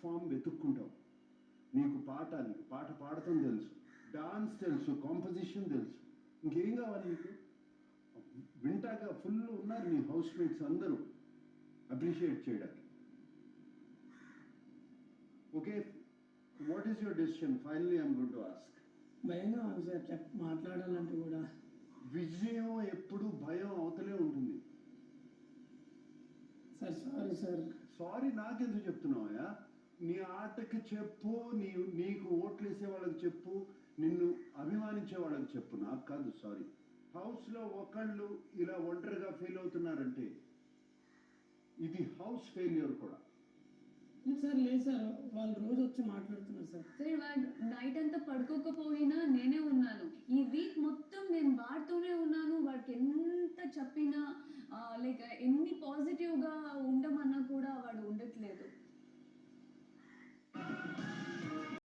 Form వెతుక్కుంటావు. నీకు పాట పాడటం తెలుసు, డాన్స్ తెలుసు, కాంపోజిషన్ తెలుసు, ఇంకేం కావాలి నీకు? వింటాక ఫుల్ ఉన్నారు నీ హౌస్ మేట్స్ అందరూ అప్రిషియేట్ చేయడానికి. Okay, what is your decision? Finally I'm going to ask. భయంగా ఉంది సార్ మాట్లాడాలంటే కూడా. విజయం ఎప్పుడు భయం అవతలే ఉంటుంది సార్. Sorry sir. సారీ నాకెందుకు చెప్తున్నావా? నీ ఆటకి చెప్పు, నీకు ఓట్లు వేసే వాళ్ళకి చెప్పు, నిన్ను అభిమానించే వాళ్ళకి చెప్పు, నాకు కాదు సారీ. హౌస్లో ఒకళ్ళు ఇలా ఒంటరిగా ఫెయిల్ అవుతున్నారంటే ఇది హౌస్ ఫెయిల్యూర్ కూడా. సార్ లేదు సార్, వాళ్ళు రోజు వచ్చి మాట్లాడుతున్నారు సార్. సార్ వాడు నైట్ అంతా పడుకోకపోయినా నేనే ఉన్నాను. ఈ వీక్ మొత్తం నేను వాడుతూనే ఉన్నాను. వాడికి ఎంత చెప్పినా లైక్ ఎన్ని పాజిటివ్గా ఉండమన్నా కూడా వాడు ఉండట్లేదు.